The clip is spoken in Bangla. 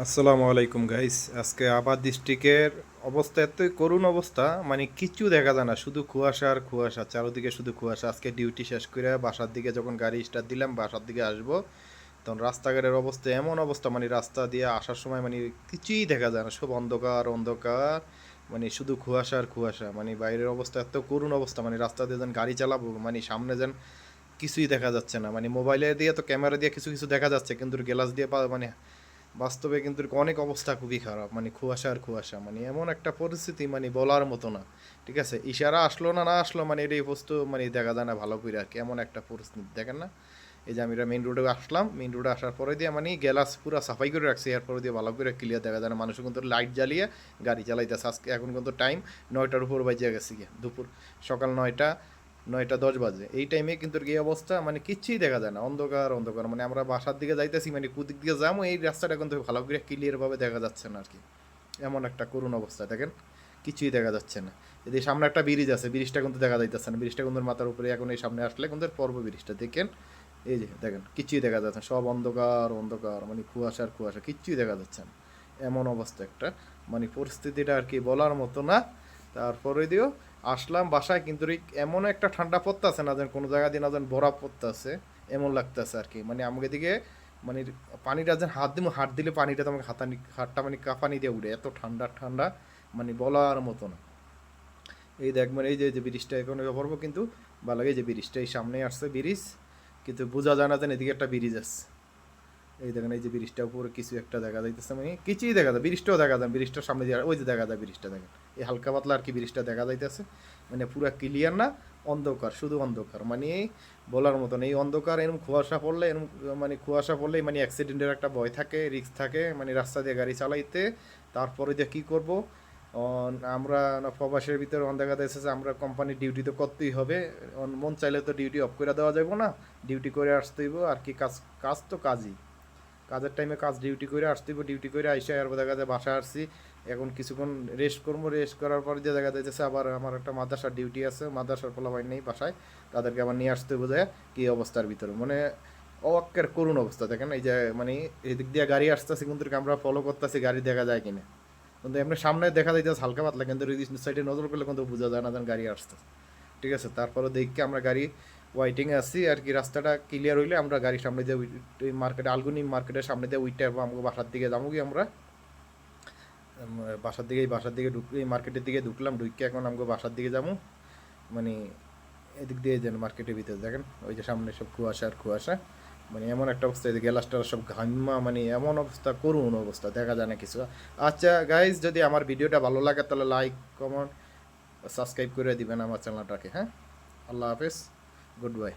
আসসালামু আলাইকুম গাইস। আজকে আবার ডিস্ট্রিক্টের অবস্থা এতই করুণ অবস্থা, মানে কিচ্ছু দেখা যায় না, শুধু কুয়াশা আর কুয়াশা, চারদিকে শুধু কুয়াশা। আজকে ডিউটি শেষ করে বাসার দিকে যখন গাড়ি স্টার্ট দিলাম, বাসার দিকে আসবো, তখন রাস্তাঘাটের অবস্থা এমন অবস্থা, মানে রাস্তা দিয়ে আসার সময় মানে কিছুই দেখা যায় না, সব অন্ধকার অন্ধকার, মানে শুধু কুয়াশা আর কুয়াশা। মানে বাইরের অবস্থা এত করুণ অবস্থা, মানে রাস্তা দিয়ে যেন গাড়ি চালাবো, মানে সামনে যেন কিছুই দেখা যাচ্ছে না। মানে মোবাইলে দিয়ে তো ক্যামেরা দিয়ে কিছু কিছু দেখা যাচ্ছে, কিন্তু গ্লাস দিয়ে মানে বাস্তবে কিন্তু অনেক অবস্থা খুবই খারাপ, মানে কুয়াশা আর কুয়াশা, মানে এমন একটা পরিস্থিতি মানে বলার মতো না। ঠিক আছে, ইশারা আসলো না না আসলো, মানে এটাই বস্তু মানে দেখা যায় না ভালো করে আর কি, এমন একটা পরিস্থিতি দেখেন না। এই যে আমি মেইন রোডে আসলাম, মেইন রোডে আসার পরে দিয়ে মানে গ্যালাস পুরো সাফাই করে রাখছি, এরপরে দিয়ে ভালো করে ক্লিয়ার দেখা যায় না, মানুষ কিন্তু লাইট জ্বালিয়ে গাড়ি চালাইতেছে। আজকে এখন কিন্তু টাইম 9টার উপর বাজিয়ে গেছে গিয়ে, দুপুর সকাল 9টা 10 বাজে। এই টাইমে কিন্তু এই অবস্থা, মানে কিচ্ছুই দেখা যায় না, অন্ধকার অন্ধকার। মানে আমরা বাসার দিকে যাইতেছি, মানে কুদিক দিকে যাবো, এই রাস্তাটা কিন্তু ভালো করে ক্লিয়ারভাবে দেখা যাচ্ছে না আর কি। এমন একটা করুণ অবস্থা দেখেন, কিছুই দেখা যাচ্ছে না। যদি সামনে একটা ব্রিজ আছে, ব্রিজটা কিন্তু দেখা যাইতেছে না, ব্রিজটা কিন্তু মাথার উপরে, এখন এই সামনে আসলে কিন্তু পর্ব ব্রিজটা দেখেন, এই যে দেখেন কিছুই দেখা যাচ্ছে না, সব অন্ধকার অন্ধকার, মানে কুয়াশা আর কুয়াশা, কিচ্ছুই দেখা যাচ্ছে না। এমন অবস্থা একটা, মানে পরিস্থিতিটা আর কি বলার মতো না। তারপরে দিও আসলাম বাসায়, কিন্তু এমন একটা ঠান্ডা পড়তেছে না, যেন কোনো জায়গা দিয়ে না যেন বরফ পড়তেছে, এমন লাগতেছে আর কি। মানে আমাকে দিকে মানে পানিটা যেন হাত দিব, হাত দিলে পানিটা তো আমাকে হাতটা মানে কাঁপানি দিয়ে উঠে, এত ঠান্ডা ঠান্ডা, মানে বলার মতো না। এই দেখ, মানে এই যে ব্রিজটা এখন পড়বো, কিন্তু ভালো লাগে, এই যে ব্রিজটা এই সামনে আসছে ব্রিজ, কিন্তু বোঝা যায় না যেন এদিকে একটা ব্রিজ আছে। এই দেখেন, এই যে ব্রিজটার উপরে কিছু একটা দেখা যাইতেছে, মানে কিছুই দেখা যায়, ব্রিজটাও দেখা যায়, ব্রিজটার সামনে দিয়ে ওই যে দেখা যায় ব্রিজটা, দেখেন এই হালকা পাতলা আর কি ব্রিজটা দেখা যাইতেছে। মানে পুরা ক্লিয়ার না, অন্ধকার, শুধু অন্ধকার, মানে বলার মতন এই অন্ধকার। এরকম কুয়াশা পড়লে, এরকম মানে কুয়াশা পড়লেই মানে অ্যাক্সিডেন্টের একটা ভয় থাকে, রিস্ক থাকে, মানে রাস্তা দিয়ে গাড়ি চালাইতে। তারপরে যে কী করবো, আমরা প্রবাসের ভিতরে দেখা যাচ্ছে যে আমরা কোম্পানির ডিউটি তো করতেই হবে, মন চাইলে তো ডিউটি অফ করে দেওয়া যাবে না, ডিউটি করে আসতে হইব আর কি। কাজ কাজ তো কাজই, কাজের টাইমে কাজ, ডিউটি করে আসতে হবে, ডিউটি করে আইসা আর দেখা যায় বাসায় আসছি, এখন কিছুক্ষণ রেস্ট করবো, রেস্ট করার পরে যে দেখা যাইতেছে আবার আমার একটা মাদ্রাসার ডিউটি আছে, মাদ্রাসার পোলাপাইন নেই বাসায়, তাদেরকে আবার নিয়ে আসতে বোঝায় কী অবস্থার ভিতরে, মানে অবাক্যের করুণ অবস্থা দেখেন। এই যে মানে এদিক দিয়ে গাড়ি আসতেছে, কিন্তু আমরা ফলো করতেছি গাড়ি দেখা যায় কিনা, কিন্তু এমনি সামনে দেখা যাইতেছে হালকা পাতলা, কিন্তু সাইডে নজর করলে কিন্তু বোঝা যায় না যেন গাড়ি আসতেছে। ঠিক আছে, তারপরে দেখি আমরা গাড়ি ওয়াইটিংয়ে আছি আর কি, রাস্তাটা ক্লিয়ার হইলে আমরা গাড়ি সামনে দিয়ে ওই মার্কেটে, আলগুনি মার্কেটের সামনে দিয়ে উইটে আমাকে বাসার দিকে যাবো কি আমরা, বাসার দিকে ঢুকলে এই মার্কেটের দিকে ঢুকলাম, ঢুকে এখন আমাকে বাসার দিকে যাবো। মানে এদিক দিয়ে যেন মার্কেটের ভিতরে দেখেন, ওই যে সামনে সব কুয়াশা আর কুয়াশা, মানে এমন একটা অবস্থা, এই যে গ্যালাসটা সব ঘামা, মানে এমন অবস্থা, করুণ অবস্থা, দেখা যায় না কিছু। আচ্ছা গাইজ, যদি আমার ভিডিওটা ভালো লাগে তাহলে লাইক, কমেন্ট, সাবস্ক্রাইব করে দিবেন আমার চ্যানেলটাকে। হ্যাঁ, আল্লাহ হাফেজ, গুড বাই।